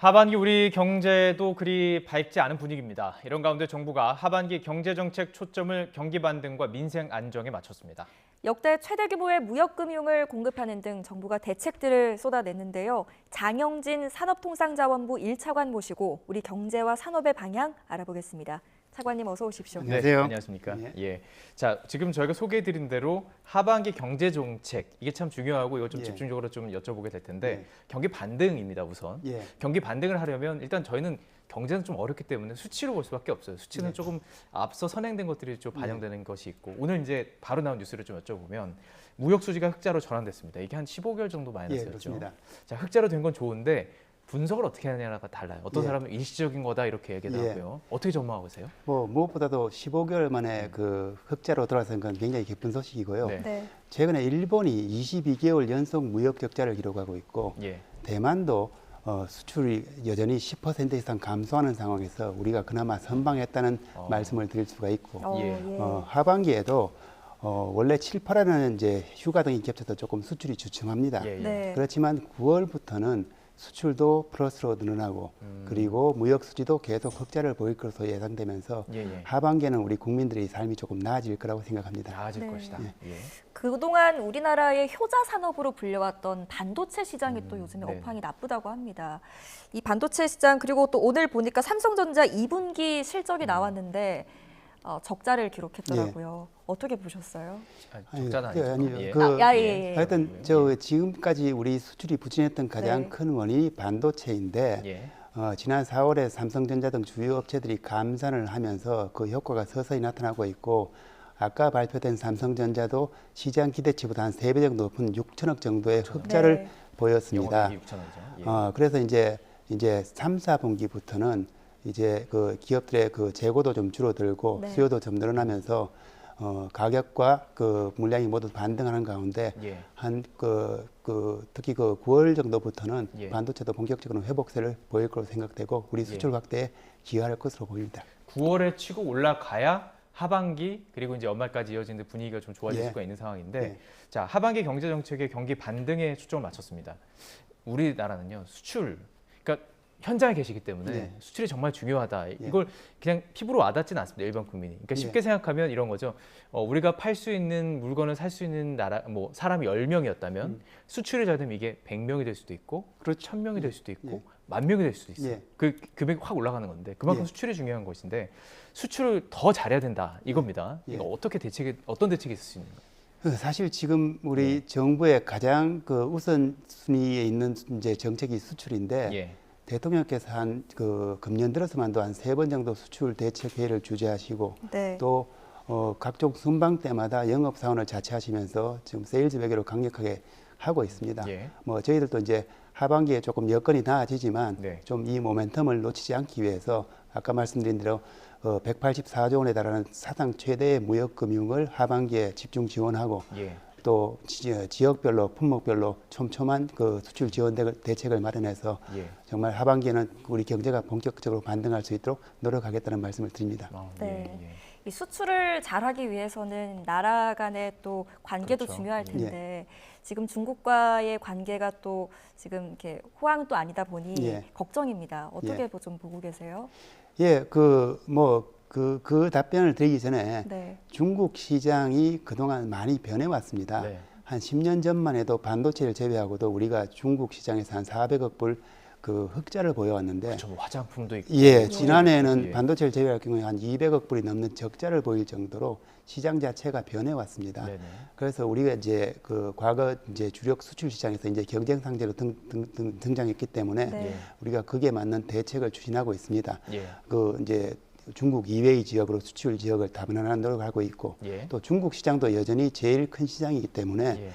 하반기 우리 경제도 그리 밝지 않은 분위기입니다. 이런 가운데 정부가 하반기 경제정책 초점을 경기 반등과 민생 안정에 맞췄습니다. 역대 최대 규모의 무역금융을 공급하는 등 정부가 대책들을 쏟아냈는데요. 장영진 산업통상자원부 1차관 모시고 우리 경제와 산업의 방향 알아보겠습니다. 차관님 어서 오십시오. 안녕하세요. 네, 안녕하십니까? 예. 자, 지금 저희가 소개해드린 대로 하반기 경제 정책 이게 참 중요하고 이거 좀 집중적으로 좀 여쭤보게 될 텐데 경기 반등입니다. 우선 경기 반등을 하려면 일단 저희는 경제는 좀 어렵기 때문에 수치로 볼 수밖에 없어요. 수치는 조금 앞서 선행된 것들이 좀 반영되는 것이 있고 오늘 이제 바로 나온 뉴스를 좀 여쭤보면 무역 수지가 흑자로 전환됐습니다. 이게 한 15개월 정도 마이너스였죠. 자, 흑자로 된 건 좋은데. 분석을 어떻게 하느냐가 달라요. 어떤 사람은 일시적인 거다 이렇게 얘기를 하고요. 어떻게 전망하고 계세요? 무엇보다도 15개월 만에 그 흑자로 돌아선 건 굉장히 기쁜 소식이고요. 최근에 일본이 22개월 연속 무역 적자를 기록하고 있고 대만도 수출이 여전히 10% 이상 감소하는 상황에서 우리가 그나마 선방했다는 말씀을 드릴 수가 있고 하반기에도 원래 7, 8월에는 이제 휴가 등이 겹쳐서 조금 수출이 주춤합니다. 그렇지만 9월부터는 수출도 플러스로 늘어나고 그리고 무역 수지도 계속 흑자를 보일 것으로 예상되면서 하반기에는 우리 국민들의 삶이 조금 나아질 거라고 생각합니다. 나아질 것이다. 그동안 우리나라의 효자 산업으로 불려왔던 반도체 시장이 또 요즘에 업황이 나쁘다고 합니다. 이 반도체 시장 그리고 또 오늘 보니까 삼성전자 2분기 실적이 나왔는데 적자를 기록했더라고요. 어떻게 보셨어요? 적자는 아니죠. 하여튼 지금까지 우리 수출이 부진했던 가장 큰 원인이 반도체인데 지난 4월에 삼성전자 등 주요 업체들이 감산을 하면서 그 효과가 서서히 나타나고 있고 아까 발표된 삼성전자도 시장 기대치보다 한 3배 정도 높은 6천억 정도의 흑자를 보였습니다. 그래서 이제 3, 4분기부터는 이제 그 기업들의 그 재고도 좀 줄어들고 수요도 좀 늘어나면서 가격과 그 물량이 모두 반등하는 가운데 특히 그 9월 정도부터는 반도체도 본격적으로 회복세를 보일 것으로 생각되고 우리 수출 확대에 기여할 것으로 보입니다. 9월에 치고 올라가야 하반기 그리고 이제 연말까지 이어지는 분위기가 좀 좋아질 수가 있는 상황인데 자, 하반기 경제 정책의 경기 반등에 초점을 맞췄습니다. 우리나라는요 수출 그러니까 현장에 계시기 때문에 수출이 정말 중요하다. 이걸 그냥 피부로 와닿지는 않습니다. 일반 국민이. 그러니까 쉽게 생각하면 이런 거죠. 우리가 팔 수 있는 물건을 살 수 있는 나라, 뭐 사람이 10명이었다면 수출이 잘 되면 이게 100명이 될 수도 있고 1000명이 될 수도 있고 10,000명이 될 수도 있어요. 그 금액이 확 올라가는 건데 그만큼 수출이 중요한 것인데 수출을 더 잘해야 된다. 이겁니다. 이거 어떤 대책이 있을 수 있는 거예요? 사실 지금 우리 정부의 가장 그 우선순위에 있는 이제 정책이 수출인데 대통령께서 금년 들어서만도 한 3번 정도 수출 대책 회의를 주재하시고 또 각종 순방 때마다 영업 사원을 자체하시면서 지금 세일즈 외교를 강력하게 하고 있습니다. 뭐 저희들도 이제 하반기에 조금 여건이 나아지지만 좀 이 모멘텀을 놓치지 않기 위해서 아까 말씀드린 대로 184조 원에 달하는 사상 최대의 무역 금융을 하반기에 집중 지원하고 또 지역별로 품목별로 촘촘한 그 수출 지원 대책을 마련해서 정말 하반기에는 우리 경제가 본격적으로 반등할 수 있도록 노력하겠다는 말씀을 드립니다. 이 수출을 잘하기 위해서는 나라 간의 또 관계도 중요할 텐데 지금 중국과의 관계가 또 지금 이렇게 호황도 아니다 보니 걱정입니다. 어떻게 좀 보고 계세요? 그 답변을 드리기 전에 중국 시장이 그동안 많이 변해왔습니다. 한 10년 전만 해도 반도체를 제외하고도 우리가 중국 시장에서 한 400억 불 그 흑자를 보여왔는데 그렇죠. 화장품도 있고 지난해에는 반도체를 제외할 경우에 한 200억 불이 넘는 적자를 보일 정도로 시장 자체가 변해왔습니다. 그래서 우리가 이제 그 과거 이제 주력 수출 시장에서 이제 경쟁 상대로 등장했기 때문에 우리가 그게 맞는 대책을 추진하고 있습니다. 그 이제 중국 이외의 지역으로 수출 지역을 다변화하는 노력을 하고 있고 또 중국 시장도 여전히 제일 큰 시장이기 때문에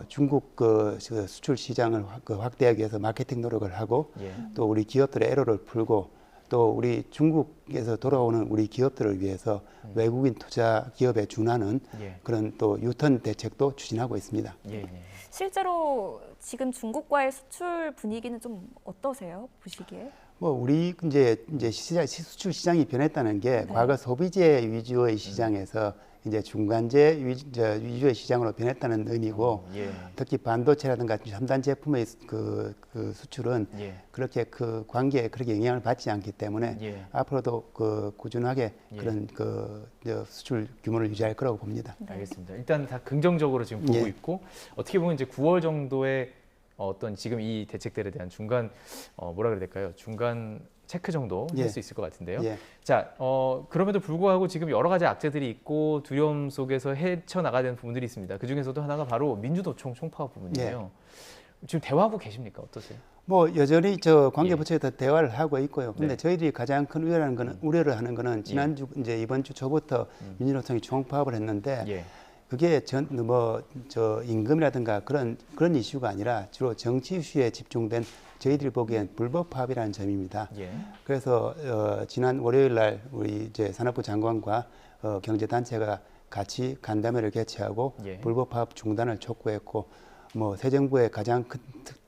중국 그 수출 시장을 확대하기 위해서 마케팅 노력을 하고 또 우리 기업들의 애로를 풀고 또 우리 중국에서 돌아오는 우리 기업들을 위해서 외국인 투자 기업에 준하는 그런 또 유턴 대책도 추진하고 있습니다. 실제로 지금 중국과의 수출 분위기는 좀 어떠세요? 보시기에? 우리 이제 수출 시장이 변했다는 게 과거 소비재 위주의 시장에서 이제 중간재 위주의 시장으로 변했다는 의미고 특히 반도체라든가 첨단 제품의 그 수출은 그렇게 그 관계에 그렇게 영향을 받지 않기 때문에 앞으로도 그 꾸준하게 그런 그 수출 규모를 유지할 거라고 봅니다. 알겠습니다. 일단 다 긍정적으로 지금 보고 있고 어떻게 보면 이제 9월 정도에 어떤 지금 이 대책들에 대한 중간 뭐라 그래야 될까요? 중간 체크 정도 할 수 있을 것 같은데요. 자, 그럼에도 불구하고 지금 여러 가지 악재들이 있고 두려움 속에서 헤쳐나가야 되는 부분들이 있습니다. 그 중에서도 하나가 바로 민주노총 총파업 부분이에요. 지금 대화하고 계십니까? 어떠세요? 뭐 여전히 저 관계부처에서 대화를 하고 있고요. 근데 저희들이 가장 큰 우려를 하는 거는 지난주 이제 이번 주 초부터 민주노총이 총파업을 했는데 그게 임금이라든가 그런 이슈가 아니라 주로 정치 이슈에 집중된 저희들이 보기엔 불법 파업이라는 점입니다. 그래서 지난 월요일 날 우리 이제 산업부 장관과 경제단체가 같이 간담회를 개최하고 불법 파업 중단을 촉구했고 뭐 새 정부의 가장 큰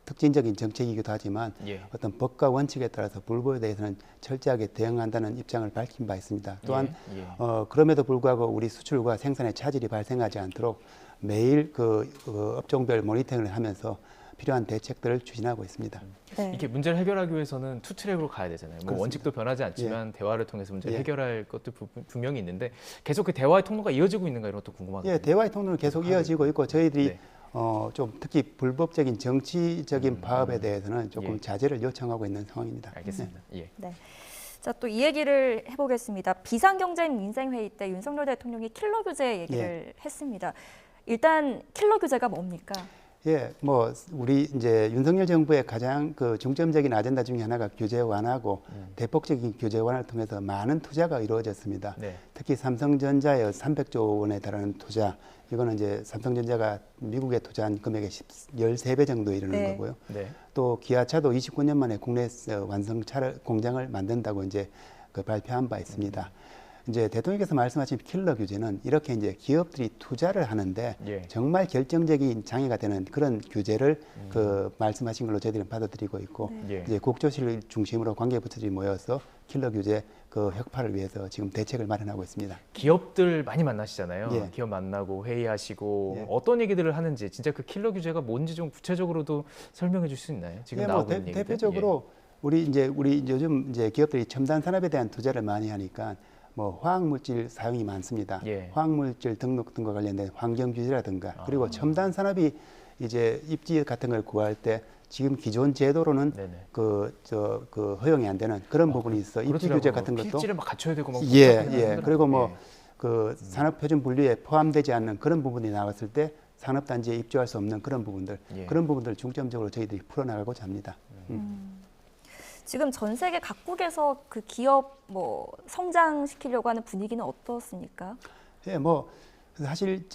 특징적인 정책이기도 하지만 어떤 법과 원칙에 따라서 불법에 대해서는 철저하게 대응한다는 입장을 밝힌 바 있습니다. 또한 그럼에도 불구하고 우리 수출과 생산에 차질이 발생하지 않도록 매일 그 업종별 모니터링을 하면서 필요한 대책들을 추진하고 있습니다. 이렇게 문제를 해결하기 위해서는 투 트랙으로 가야 되잖아요. 뭐 원칙도 변하지 않지만 대화를 통해서 문제를 해결할 것도 분명히 있는데 계속 그 대화의 통로가 이어지고 있는가 이런 것도 궁금하거든요. 대화의 통로는 계속 이어지고 있고 저희들이 좀 특히 불법적인 정치적인 파업에 대해서는 조금 자제를 요청하고 있는 상황입니다. 알겠습니다. 자, 또 이 얘기를 해보겠습니다. 비상경제 민생회의 때 윤석열 대통령이 킬러 규제 얘기를 했습니다. 일단 킬러 규제가 뭡니까? 뭐 우리 이제 윤석열 정부의 가장 그 중점적인 아젠다 중에 하나가 규제 완화고 대폭적인 규제 완화를 통해서 많은 투자가 이루어졌습니다. 특히 삼성전자의 300조 원에 달하는 투자, 이거는 이제 삼성전자가 미국에 투자한 금액의 13배 정도 이르는 거고요. 또 기아차도 29년 만에 국내에서 완성 공장을 만든다고 이제 그 발표한 바 있습니다. 이제 대통령께서 말씀하신 킬러 규제는 이렇게 이제 기업들이 투자를 하는데 정말 결정적인 장애가 되는 그런 규제를 그 말씀하신 걸로 저희들은 받아들이고 있고 이제 국조실 중심으로 관계부처들이 모여서 킬러 규제 그 혁파를 위해서 지금 대책을 마련하고 있습니다. 기업들 많이 만나시잖아요. 기업 만나고 회의하시고 어떤 얘기들을 하는지 진짜 그 킬러 규제가 뭔지 좀 구체적으로도 설명해 줄 수 있나요? 지금 나오고 있는 얘기들. 대표적으로 우리 요즘 이제 기업들이 첨단 산업에 대한 투자를 많이 하니까 뭐 화학물질 사용이 많습니다. 화학물질 등록 등과 관련된 환경 규제라든가 그리고 첨단 산업이 이제 입지 같은 걸 구할 때 지금 기존 제도로는 그 허용이 안 되는 그런 부분이 있어. 입지 규제 같은 것도 필지를 막 갖춰야 되고 막 그리고 뭐 그 산업표준 분류에 포함되지 않는 그런 부분이 나왔을 때 산업단지에 입주할 수 없는 그런 부분들 그런 부분들 중점적으로 저희들이 풀어나가고자 합니다. 지금 전 세계 각국에서 그 기업 뭐 성장시키려고 하는 분위기는 어떻습니까? 뭐 사실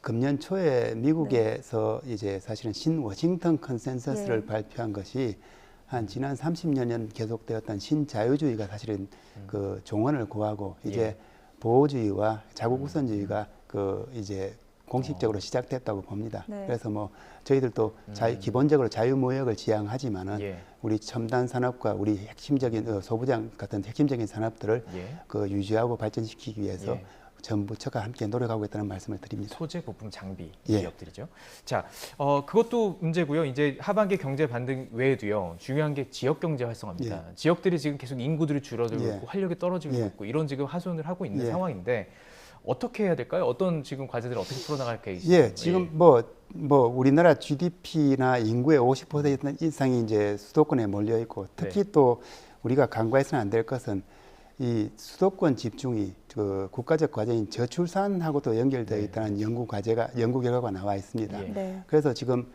금년 초에 미국에서 이제 사실은 신워싱턴 컨센서스를 발표한 것이 한 지난 30년 계속되었던 신자유주의가 사실은 그 종언을 고하고 이제 보호주의와 자국 우선주의가 그 이제 공식적으로 시작됐다고 봅니다. 그래서 뭐 저희들도 기본적으로 자유무역을 지향하지만은 우리 첨단 산업과 우리 핵심적인 소부장 같은 핵심적인 산업들을 그 유지하고 발전시키기 위해서 전 부처가 함께 노력하고 있다는 말씀을 드립니다. 소재, 부품, 장비 기업들이죠. 자, 그것도 문제고요. 이제 하반기 경제 반등 외에도요. 중요한 게 지역 경제 활성화입니다. 지역들이 지금 계속 인구들이 줄어들고 있고 활력이 떨어지고 있고 이런 지금 하소연을 하고 있는 상황인데 어떻게 해야 될까요? 어떤 지금 과제들을 어떻게 풀어나갈 계획이신가요? 지금 뭐 우리나라 GDP나 인구의 50% 이상이 이제 수도권에 몰려 있고 특히 또 우리가 간과해서는 안 될 것은 이 수도권 집중이 그 국가적 과제인 저출산하고도 연결되어 있다는 연구 결과가 나와 있습니다. 그래서 지금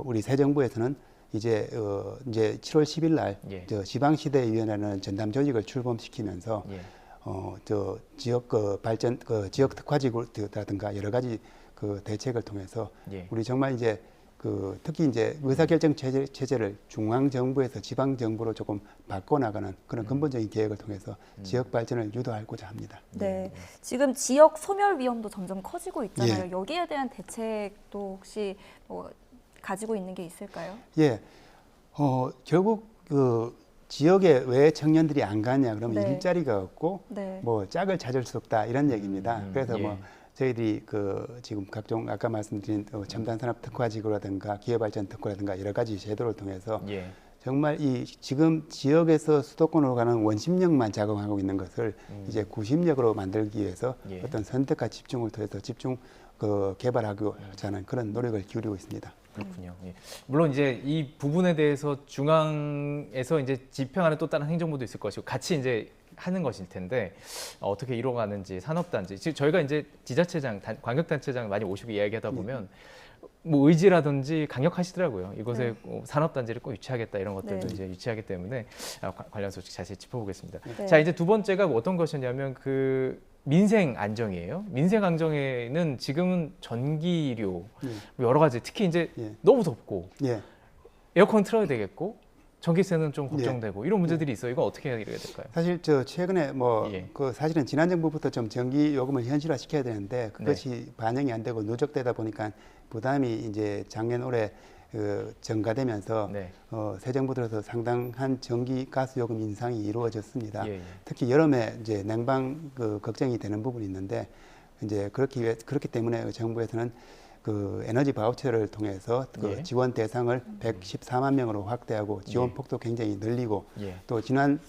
우리 새 정부에서는 이제 7월 10일 날 지방시대위원회라는 전담 조직을 출범시키면서 지역 발전 지역 특화지구라든가 여러 가지 그 대책을 통해서 우리 정말 이제 특히 이제 의사결정 체제를 중앙 정부에서 지방 정부로 조금 바꿔나가는 그런 근본적인 계획을 통해서 지역 발전을 유도하고자 합니다. 지금 지역 소멸 위험도 점점 커지고 있잖아요. 여기에 대한 대책도 혹시 뭐 가지고 있는 게 있을까요? 결국 지역에 왜 청년들이 안 가냐 그러면 네. 일자리가 없고 네. 뭐 짝을 찾을 수 없다 이런 얘기입니다. 그래서 예. 뭐 저희들이 그 지금 각종 아까 말씀드린 첨단 산업 특화 지구라든가 기업발전 특화라든가 여러 가지 제도를 통해서 예. 정말 이 지금 지역에서 수도권으로 가는 원심력만 작용하고 있는 것을 이제 구심력으로 만들기 위해서 예. 어떤 선택과 집중을 통해서 집중 개발하고자 하는 그런 노력을 기울이고 있습니다. 그렇군요. 예. 물론 이제 이 부분에 대해서 중앙에서 이제 집행하는 또 다른 행정부도 있을 것이고 같이 이제 하는 것일 텐데 어떻게 이루어가는지 산업단지 지금 저희가 이제 지자체장, 광역단체장 많이 오시고 이야기하다 보면 뭐 의지라든지 강력하시더라고요. 이곳에 산업단지를 꼭 유치하겠다 이런 것들도 네. 이제 유치하기 때문에 관련 소식 자세히 짚어보겠습니다. 네. 자 이제 두 번째가 어떤 것이냐면 그 민생 안정이에요. 민생 안정에는 지금은 전기료 뭐 여러 가지 특히 이제 너무 덥고 에어컨 틀어야 되겠고 전기세는 좀 걱정되고 이런 문제들이 있어요. 이거 어떻게 해야 될까요? 사실 저 최근에 그 사실은 지난 정부부터 좀 전기 요금을 현실화 시켜야 되는데 그것이 반영이 안 되고 누적되다 보니까 부담이 이제 작년 올해 증가되면서 새 정부 들어서 상당한 전기 가스 요금 인상이 이루어졌습니다. 특히 여름에 이제 냉방 걱정이 되는 부분이 있는데 이제 그렇기 때문에 정부에서는 그 에너지 바우처를 통해서 그 지원 대상을 114만 명으로 확대하고 지원 폭도 굉장히 늘리고 또 지난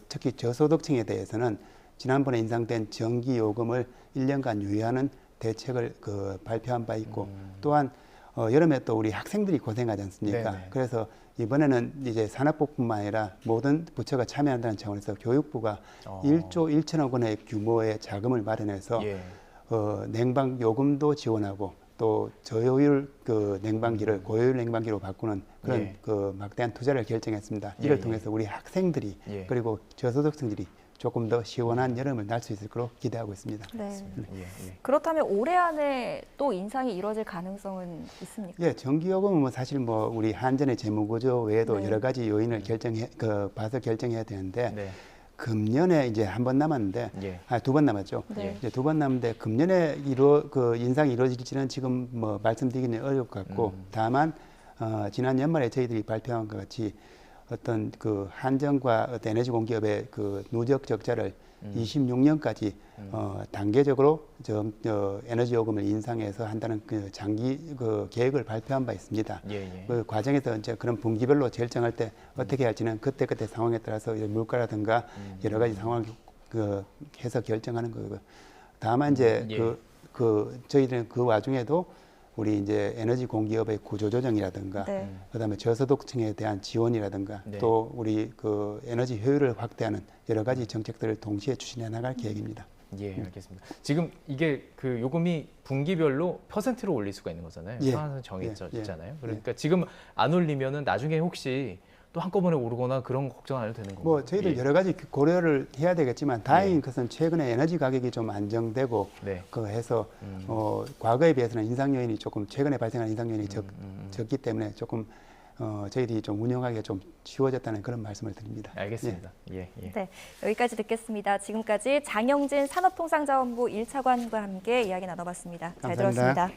특히 저소득층에 대해서는 지난번에 인상된 전기 요금을 1년간 유예하는 대책을 발표한 바 있고 또한 여름에 또 우리 학생들이 고생하지 않습니까? 그래서 이번에는 이제 산업부뿐만 아니라 모든 부처가 참여한다는 차원에서 교육부가 1조 1천억 원의 규모의 자금을 마련해서 냉방 요금도 지원하고 또 저효율 냉방기를 고효율 냉방기로 바꾸는 그런 막대한 투자를 결정했습니다. 이를 통해서 우리 학생들이 그리고 저소득층들이 조금 더 시원한 여름을 날 수 있을 거로 기대하고 있습니다. 네. 그렇다면 올해 안에 또 인상이 이루어질 가능성은 있습니까? 예, 전기요금은 뭐 사실 뭐 우리 한전의 재무구조 외에도 여러 가지 요인을 봐서 결정해야 되는데 금년에 이제 한 번 남았는데 두 번 남았죠. 이제 두 번 남았는데 금년에 인상이 이루어질지는 지금 뭐 말씀드리기는 어려울 것 같고 다만 지난 연말에 저희들이 발표한 것 같이 어떤 한전과 어떤 에너지 공기업의 누적 적자를 26년까지 단계적으로 에너지 요금을 인상해서 한다는 장기 계획을 발표한 바 있습니다. 그 과정에서 이제 그런 분기별로 결정할 때 어떻게 할지는 그때그때 상황에 따라서 물가라든가 여러 가지 상황을 해서 결정하는 거고요. 다만 이제 저희들은 그 와중에도 우리 이제 에너지 공기업의 구조 조정이라든가 그다음에 저소득층에 대한 지원이라든가 또 우리 에너지 효율을 확대하는 여러 가지 정책들을 동시에 추진해 나갈 계획입니다. 예, 알겠습니다. 지금 이게 요금이 분기별로 퍼센트로 올릴 수가 있는 거잖아요. 상한선 정해졌잖아요. 그러니까 지금 안 올리면은 나중에 혹시 또 한꺼번에 오르거나 그런 걱정 안 해도 되는 거고. 뭐 저희들 여러 가지 고려를 해야 되겠지만 다행인 것은 최근에 에너지 가격이 좀 안정되고 해서 과거에 비해서는 인상 요인이 조금 최근에 발생한 인상 요인이 적기 때문에 조금 저희들이 좀 운영하기가 좀 쉬워졌다는 그런 말씀을 드립니다. 알겠습니다. 네, 여기까지 듣겠습니다. 지금까지 장영진 산업통상자원부 1차관과 함께 이야기 나눠봤습니다. 잘 들었습니다.